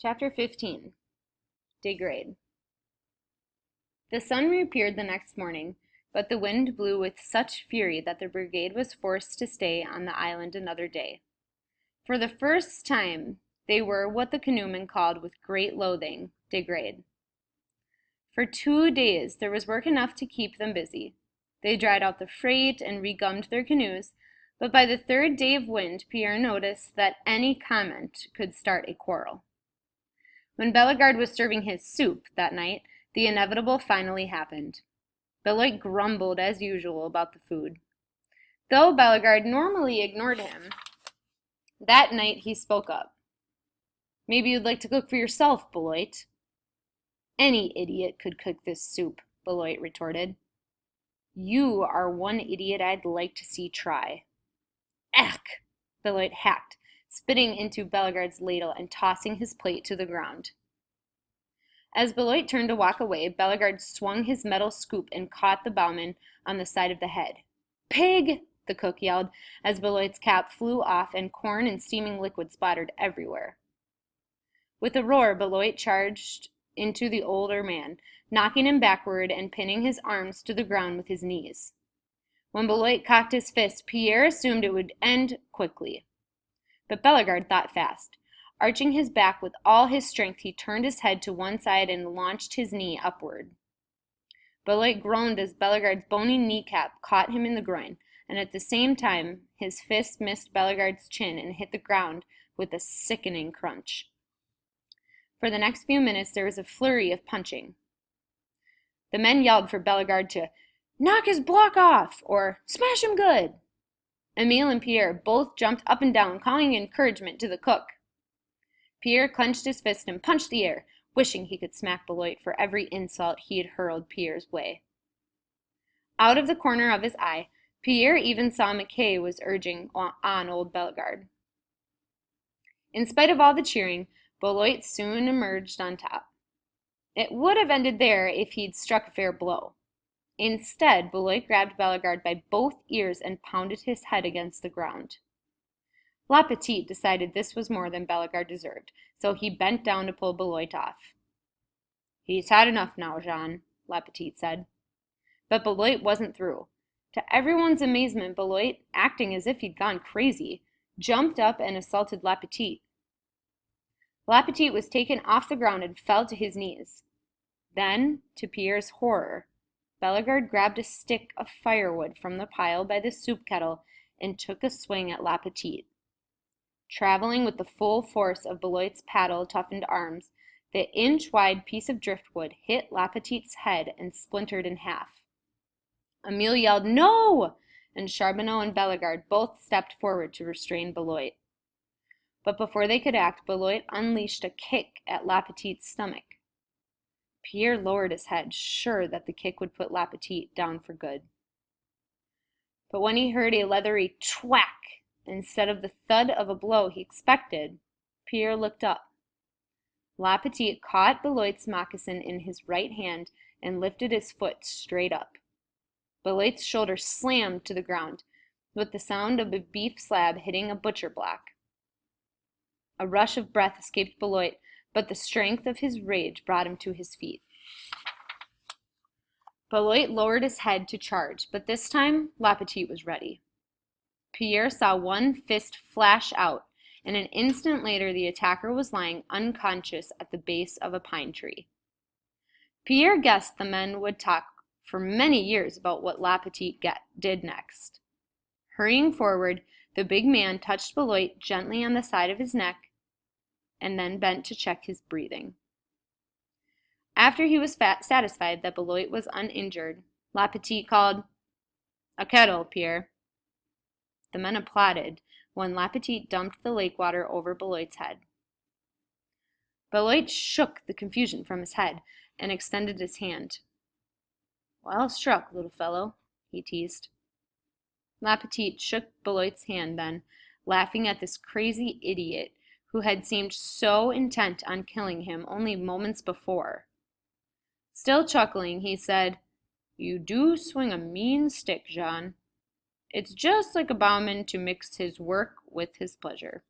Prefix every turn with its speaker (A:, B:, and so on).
A: Chapter 15. Degrade. The sun reappeared the next morning, but the wind blew with such fury that the brigade was forced to stay on the island another day. For the first time, they were what the canoemen called with great loathing, degrade. For 2 days there was work enough to keep them busy. They dried out the freight and regummed their canoes, but by the third day of wind, Pierre noticed that any comment could start a quarrel. When Bellegarde was serving his soup that night, the inevitable finally happened. Beloit grumbled as usual about the food. Though Bellegarde normally ignored him, that night he spoke up. "Maybe you'd like to cook for yourself, Beloit." "Any idiot could cook this soup," Beloit retorted. "You are one idiot I'd like to see try." "Ach!" Beloit hacked, spitting into Bellegarde's ladle and tossing his plate to the ground. As Beloit turned to walk away, Bellegarde swung his metal scoop and caught the bowman on the side of the head. "Pig!" the cook yelled, as Beloit's cap flew off and corn and steaming liquid splattered everywhere. With a roar, Beloit charged into the older man, knocking him backward and pinning his arms to the ground with his knees. When Beloit cocked his fist, Pierre assumed it would end quickly. But Bellegarde thought fast. Arching his back with all his strength, he turned his head to one side and launched his knee upward. Beloit groaned as Bellegarde's bony kneecap caught him in the groin, and at the same time his fist missed Bellegarde's chin and hit the ground with a sickening crunch. For the next few minutes there was a flurry of punching. The men yelled for Bellegarde to "knock his block off" or "smash him good." Emile and Pierre both jumped up and down, calling encouragement to the cook. Pierre clenched his fist and punched the air, wishing he could smack Beloit for every insult he had hurled Pierre's way. Out of the corner of his eye, Pierre even saw McKay was urging on old Bellegarde. In spite of all the cheering, Beloit soon emerged on top. It would have ended there if he'd struck a fair blow. Instead, Beloit grabbed Bellegarde by both ears and pounded his head against the ground. La Petite decided this was more than Bellegarde deserved, so he bent down to pull Beloit off. "He's had enough now, Jean," La Petite said. But Beloit wasn't through. To everyone's amazement, Beloit, acting as if he'd gone crazy, jumped up and assaulted La Petite. La Petite was taken off the ground and fell to his knees. Then, to Pierre's horror, Bellegarde grabbed a stick of firewood from the pile by the soup kettle and took a swing at La Petite. Traveling with the full force of Beloit's paddle-toughened arms, the inch-wide piece of driftwood hit La Petite's head and splintered in half. Emile yelled, "No!" and Charbonneau and Bellegarde both stepped forward to restrain Beloit. But before they could act, Beloit unleashed a kick at La Petite's stomach. Pierre lowered his head, sure that the kick would put La Petite down for good. But when he heard a leathery thwack instead of the thud of a blow he expected, Pierre looked up. La Petite caught Beloit's moccasin in his right hand and lifted his foot straight up. Beloit's shoulder slammed to the ground, with the sound of a beef slab hitting a butcher block. A rush of breath escaped Beloit, but the strength of his rage brought him to his feet. Beloit lowered his head to charge, but this time La Petite was ready. Pierre saw one fist flash out, and an instant later the attacker was lying unconscious at the base of a pine tree. Pierre guessed the men would talk for many years about what La Petite did next. Hurrying forward, the big man touched Beloit gently on the side of his neck and then bent to check his breathing. After he was satisfied that Beloit was uninjured, La Petite called, "A kettle, Pierre." The men applauded when La Petite dumped the lake water over Beloit's head. Beloit shook the confusion from his head and extended his hand. "Well struck, little fellow," he teased. La Petite shook Beloit's hand then, laughing at this crazy idiot who had seemed so intent on killing him only moments before. Still chuckling, he said, "You do swing a mean stick, Jean. It's just like a bowman to mix his work with his pleasure."